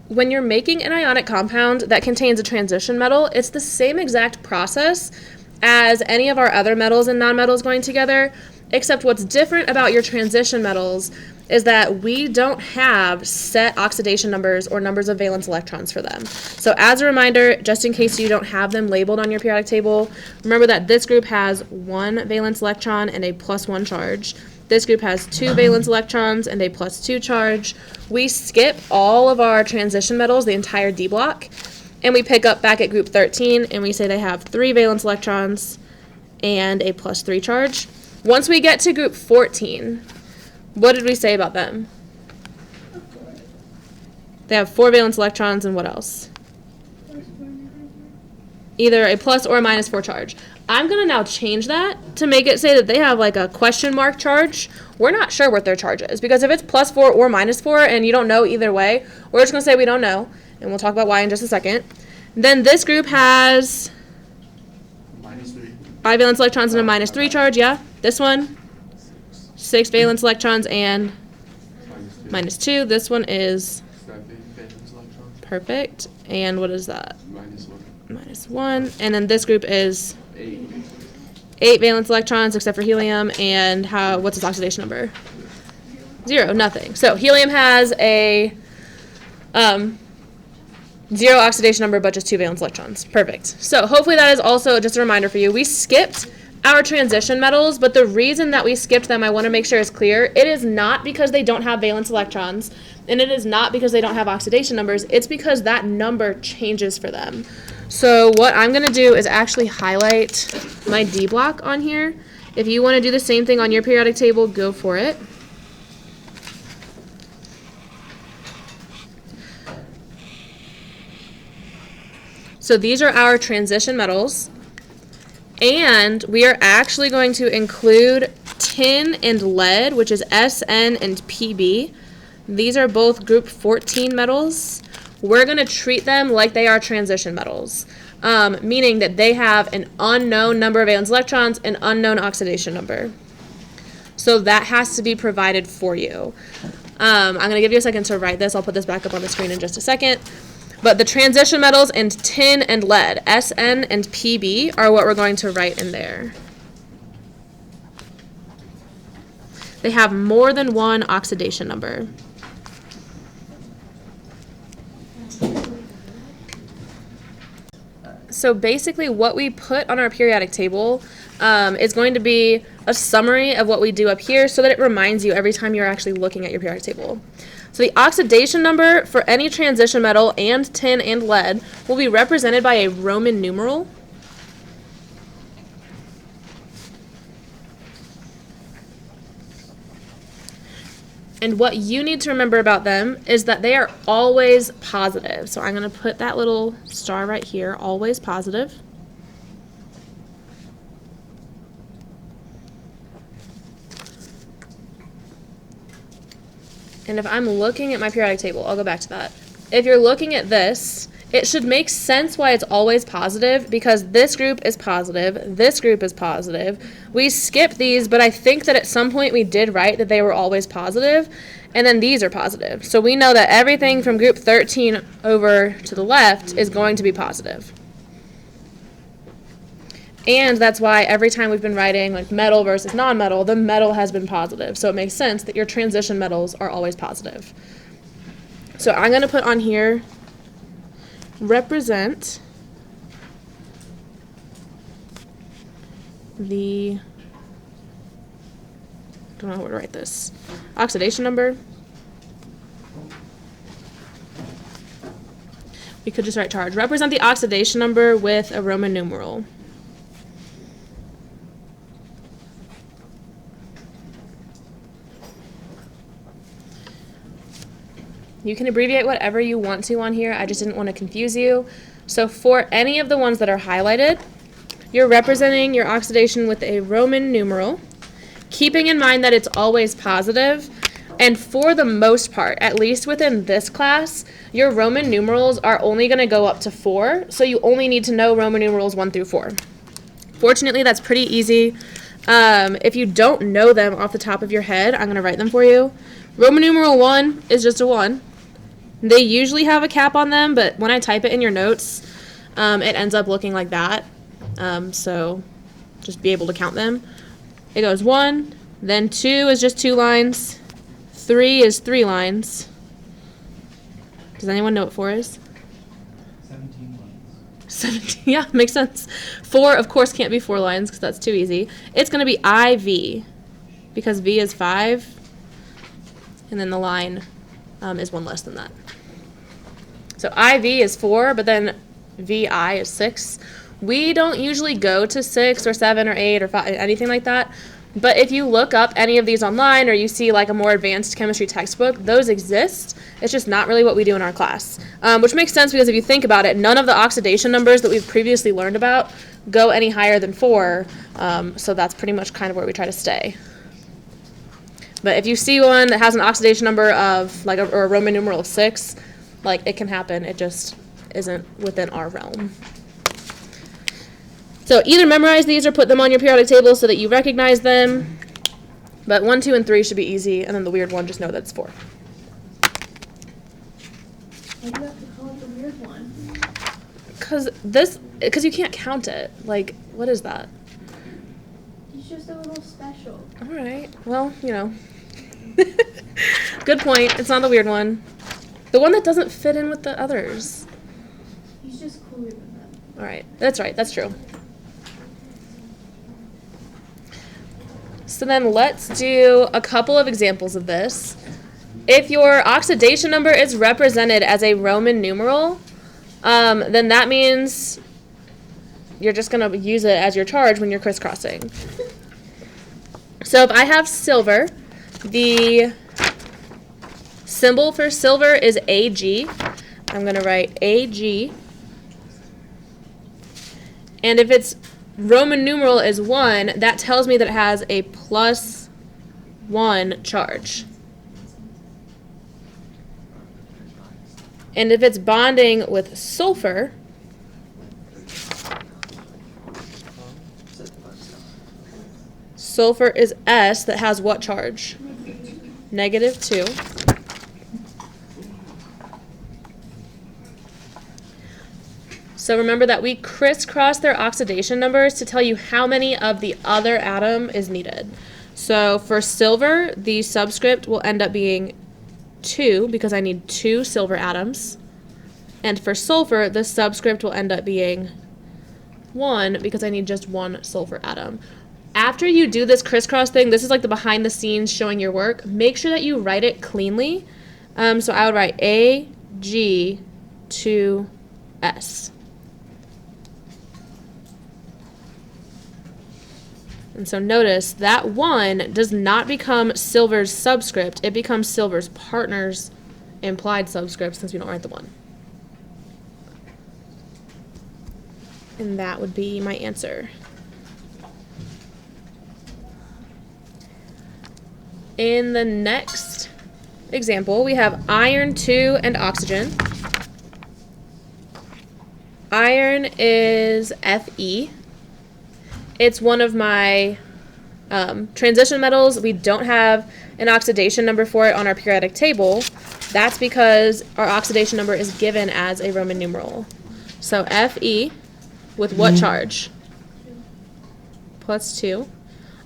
when you're making an ionic compound that contains a transition metal, it's the same exact process as any of our other metals and nonmetals going together, except what's different about your transition metals is that we don't have set oxidation numbers or numbers of valence electrons for them. So as a reminder, just in case you don't have them labeled on your periodic table, remember that this group has 1 valence electron and a +1 charge. This group has 2 valence electrons and a +2 charge. We skip all of our transition metals, the entire D block, and we pick up back at group 13 and we say they have 3 valence electrons and a +3 charge. Once we get to group 14, what did we say about them? They have 4 valence electrons and what else? Either a plus or a -4 charge. I'm going to now change that to make it say that they have like a question mark charge. We're not sure what their charge is, because if it's +4 or -4 and you don't know either way, we're just going to say we don't know, and we'll talk about why in just a second. Then this group has -3. 5 valence electrons and a -3 charge, yeah. This one, 6 valence electrons and -2. This one is perfect. And what is that? -1. And then this group is 8 valence electrons except for helium. And what's its oxidation number? 0, nothing. So helium has a 0 oxidation number, but just 2 valence electrons. Perfect. So hopefully that is also just a reminder for you. We skipped our transition metals, but the reason that we skipped them, I want to make sure is clear. It is not because they don't have valence electrons, and it is not because they don't have oxidation numbers. It's because that number changes for them. So what I'm going to do is actually highlight my D block on here. If you want to do the same thing on your periodic table, go for it. So these are our transition metals. And we are actually going to include tin and lead, which is SN and PB. These are both group 14 metals. We're going to treat them like they are transition metals, meaning that they have an unknown number of valence electrons, an unknown oxidation number. So that has to be provided for you. I'm going to give you a second to write this. I'll put this back up on the screen in just a second. But the transition metals and tin and lead, SN and PB, are what we're going to write in there. They have more than one oxidation number. So basically what we put on our periodic table is going to be a summary of what we do up here so that it reminds you every time you're actually looking at your periodic table. So the oxidation number for any transition metal and tin and lead will be represented by a Roman numeral. And what you need to remember about them is that they are always positive. So I'm going to put that little star right here, always positive. And if I'm looking at my periodic table, I'll go back to that. If you're looking at this, it should make sense why it's always positive, because this group is positive, this group is positive. We skipped these, but I think that at some point we did write that they were always positive, and then these are positive. So we know that everything from group 13 over to the left is going to be positive. And that's why every time we've been writing like metal versus non-metal, the metal has been positive. So it makes sense that your transition metals are always positive. So I'm going to put on here, represent the, I don't know how to write this, oxidation number. We could just write charge. Represent the oxidation number with a Roman numeral. You can abbreviate whatever you want to on here. I just didn't want to confuse you. So for any of the ones that are highlighted, you're representing your oxidation with a Roman numeral, keeping in mind that it's always positive. And for the most part, at least within this class, your Roman numerals are only going to go up to 4. So you only need to know Roman numerals 1 through 4. Fortunately, that's pretty easy. If you don't know them off the top of your head, I'm going to write them for you. Roman numeral 1 is just a 1. They usually have a cap on them, but when I type it in your notes, it ends up looking like that. So just be able to count them. It goes 1, then 2 is just 2 lines, 3 is 3 lines. Does anyone know what 4 is? 17 lines. 17, yeah, makes sense. 4, of course, can't be 4 lines because that's too easy. It's going to be IV because V is 5, and then the line is 1 less than that. So IV is 4, but then VI is 6. We don't usually go to 6 or 7 or 8 or 5, anything like that. But if you look up any of these online or you see like a more advanced chemistry textbook, those exist. It's just not really what we do in our class, which makes sense because if you think about it, none of the oxidation numbers that we've previously learned about go any higher than 4. So that's pretty much kind of where we try to stay. But if you see one that has an oxidation number of like or a Roman numeral of 6, like it can happen. It just isn't within our realm. So either memorize these or put them on your periodic table so that you recognize them. But 1, 2, and 3 should be easy, and then the weird one, just know that it's 4. Why do you have to call it the weird one? Because you can't count it. Like, what is that? It's just a little special. All right. Well, you know. Good point. It's not the weird one. The one that doesn't fit in with the others. He's just cooler than them. All right. That's right. That's true. So then let's do a couple of examples of this. If your oxidation number is represented as a Roman numeral, then that means you're just going to use it as your charge when you're crisscrossing. So if I have silver, the symbol for silver is Ag. I'm going to write Ag. And if its Roman numeral is 1, that tells me that it has a +1 charge. And if it's bonding with sulfur, sulfur is S that has what charge? -2. So remember that we crisscross their oxidation numbers to tell you how many of the other atom is needed. So for silver, the subscript will end up being 2 because I need 2 silver atoms. And for sulfur, the subscript will end up being 1 because I need just 1 sulfur atom. After you do this crisscross thing, this is like the behind the scenes showing your work. Make sure that you write it cleanly. So I would write Ag2S. And so notice that 1 does not become silver's subscript. It becomes silver's partner's implied subscript since we don't write the 1. And that would be my answer. In the next example, we have iron 2 and oxygen. Iron is Fe. It's one of my transition metals. We don't have an oxidation number for it on our periodic table. That's because our oxidation number is given as a Roman numeral. So Fe with what charge? +2.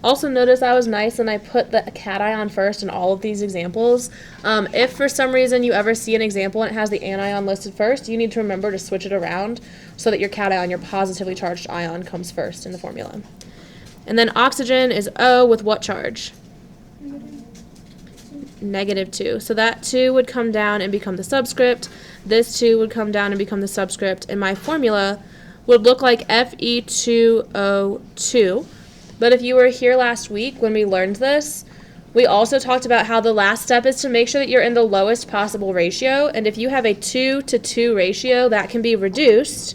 Also notice I was nice and I put the cation first in all of these examples. If for some reason you ever see an example and it has the anion listed first, you need to remember to switch it around so that your cation, your positively charged ion, comes first in the formula. And then oxygen is O with what charge? -2. So that 2 would come down and become the subscript. This 2 would come down and become the subscript. And my formula would look like Fe2O2. But if you were here last week when we learned this, we also talked about how the last step is to make sure that you're in the lowest possible ratio. And if you have a 2-to-2 ratio, that can be reduced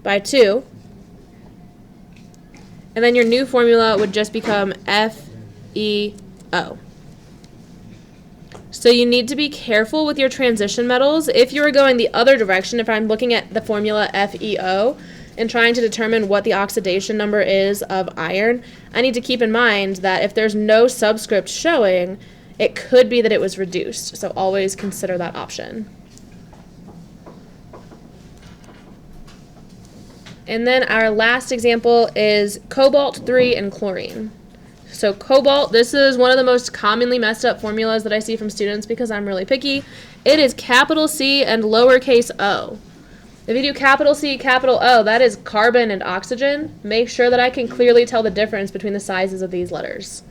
by 2. And then your new formula would just become FeO. So you need to be careful with your transition metals. If you were going the other direction, if I'm looking at the formula FeO, and trying to determine what the oxidation number is of iron, I need to keep in mind that if there's no subscript showing, it could be that it was reduced. So always consider that option. And then our last example is cobalt 3 and chlorine. So cobalt, this is one of the most commonly messed up formulas that I see from students because I'm really picky. It is capital C and lowercase o. If you do capital C, capital O, that is carbon and oxygen. Make sure that I can clearly tell the difference between the sizes of these letters.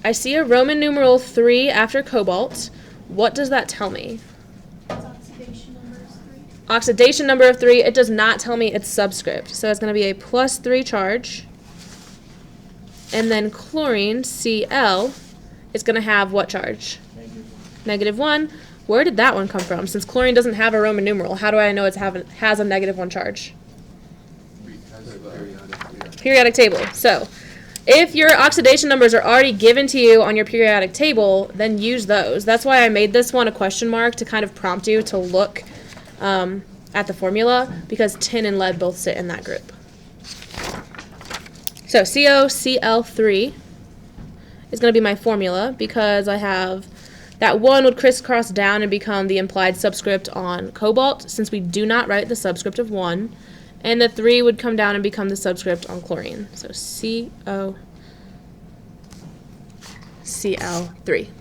I see a Roman numeral 3 after cobalt. What does that tell me? Its oxidation number is 3. Oxidation number of 3, it does not tell me its subscript. So it's going to be a +3 charge. And then chlorine, Cl, is going to have what charge? -1. Where did that one come from? Since chlorine doesn't have a Roman numeral, how do I know it has a -1 charge? Periodic table. So if your oxidation numbers are already given to you on your periodic table, then use those. That's why I made this one a question mark to kind of prompt you to look at the formula, because tin and lead both sit in that group. So COCl3 is going to be my formula because I have that 1 would crisscross down and become the implied subscript on cobalt, since we do not write the subscript of 1. And the 3 would come down and become the subscript on chlorine. So COCl3.